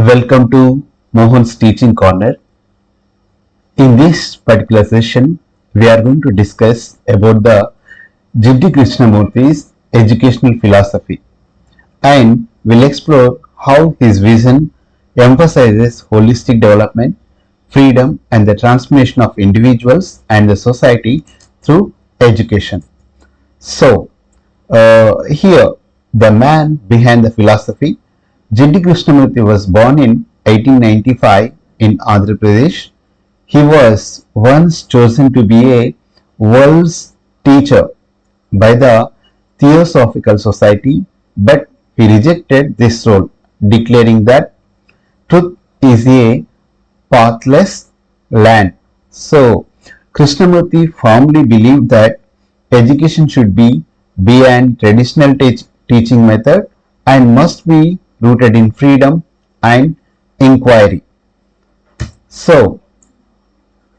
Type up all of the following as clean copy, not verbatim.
Welcome to Mohan's Teaching Corner. In this particular session, we are going to discuss about the Jiddu Krishnamurti's educational philosophy, and we'll explore how his vision emphasizes holistic development, freedom, and the transformation of individuals and the society through education. So, here, the man behind the philosophy, Jiddu Krishnamurti was born in 1895 in Andhra Pradesh. He was once chosen to be a world's teacher by the Theosophical Society, but he rejected this role, declaring that truth is a pathless land. So, Krishnamurti firmly believed that education should be beyond traditional teaching method and must be rooted in freedom and inquiry. So,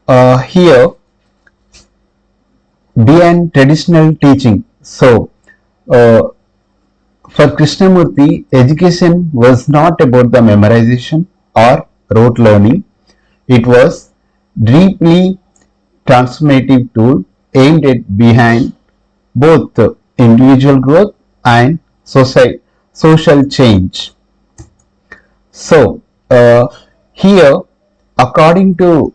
here beyond traditional teaching. So, uh, for Krishnamurti, education was not about the memorization or rote learning. It was deeply transformative tool aimed at behind both individual growth and social change. So, here, according to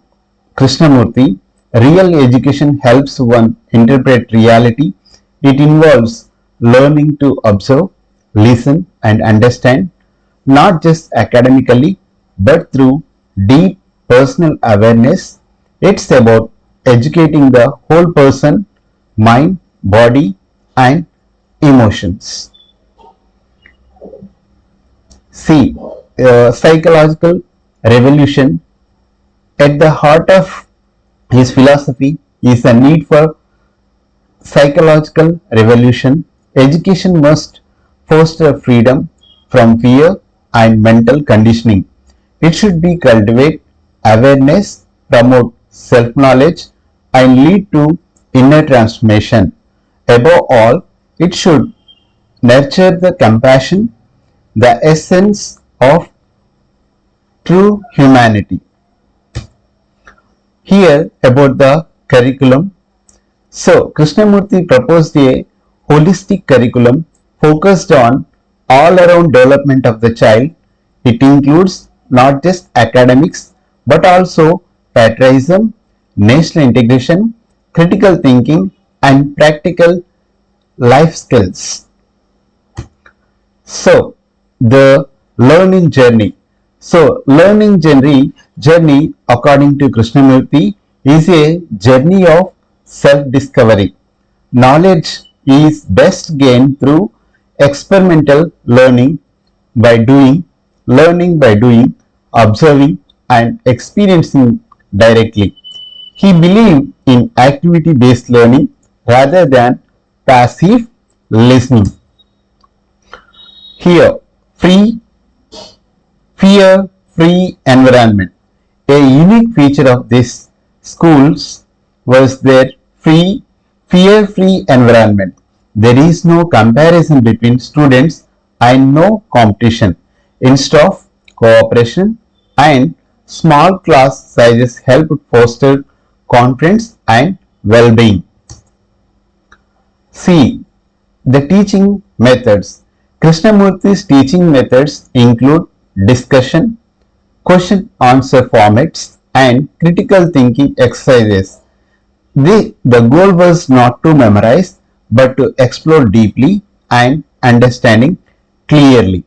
Krishnamurti, real education helps one interpret reality. It involves learning to observe, listen, and understand, not just academically, but through deep personal awareness. It's about educating the whole person, mind, body, and emotions. C. Psychological revolution. At the heart of his philosophy is a need for psychological revolution. Education must foster freedom from fear and mental conditioning. It should be cultivate awareness, promote self-knowledge, and lead to inner transformation. Above all, it should nurture the compassion, the essence of true humanity. Here about the curriculum. So, Krishnamurti proposed a holistic curriculum focused on all-around development of the child. It includes not just academics but also patriotism, national integration, critical thinking, and practical life skills. So, the learning journey. So, learning journey according to Krishnamurti is a journey of self-discovery. Knowledge is best gained through experimental learning by doing, observing, and experiencing directly. He believed in activity-based learning rather than passive listening. Here, fear-free environment. A unique feature of these schools was their fear-free environment. There is no comparison between students and no competition. Instead of cooperation, and small class sizes help foster confidence and well-being. C. The teaching methods. Krishnamurti's teaching methods include discussion, question answer formats, and critical thinking exercises. The goal was not to memorize but to explore deeply and understanding clearly.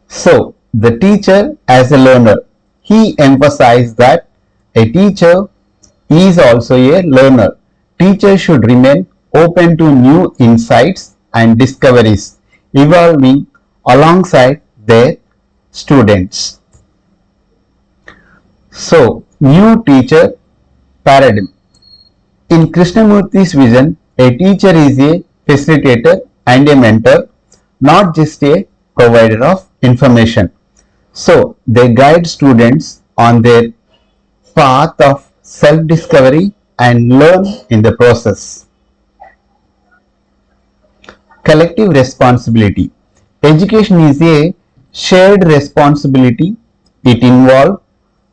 So, the teacher as a learner. He emphasized that a teacher is also a learner. Teachers should remain open to new insights and discoveries, evolving alongside their students. So, new teacher paradigm. In Krishnamurti's vision, a teacher is a facilitator and a mentor, not just a provider of information. So, they guide students on their path of self-discovery and learn in the process. Collective responsibility. Education is a shared responsibility. It involves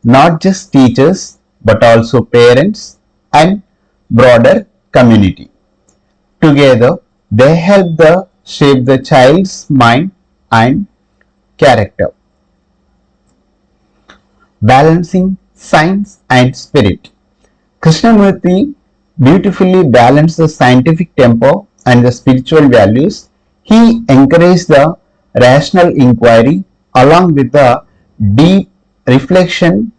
not just teachers but also parents and broader community. Together, they help shape the child's mind and character. Balancing science and spirit. Krishnamurti beautifully balanced the scientific tempo and the spiritual values. He encouraged the rational inquiry along with the deep reflection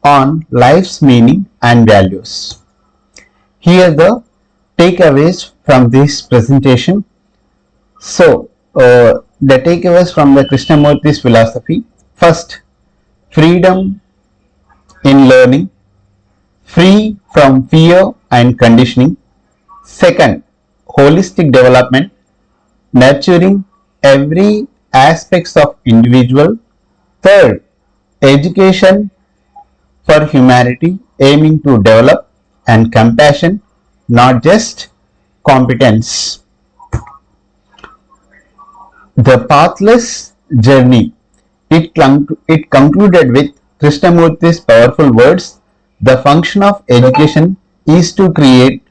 on life's meaning and values. Here are the takeaways from this presentation. So, the takeaways from the Krishnamurti's philosophy. First, freedom in learning, free from fear and conditioning. Second, holistic development, nurturing every aspects of individual. Third, education for humanity, aiming to develop and compassion, not just competence. The pathless journey. It concluded with Krishnamurti's powerful words. The function of education is to create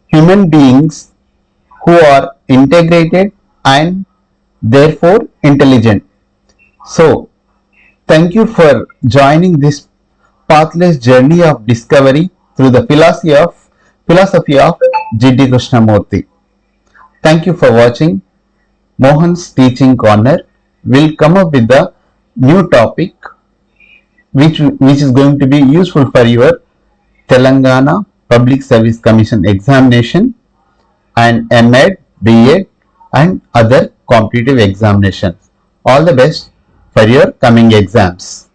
human beings who are integrated and therefore intelligent. So, thank you for joining this pathless journey of discovery through the philosophy of Jiddu Krishnamurti. Thank you for watching. Mohan's Teaching Corner will come up with the new topic which is going to be useful for your Telangana Public Service Commission examination and M.Ed, B.Ed and other competitive examinations. All the best for your coming exams.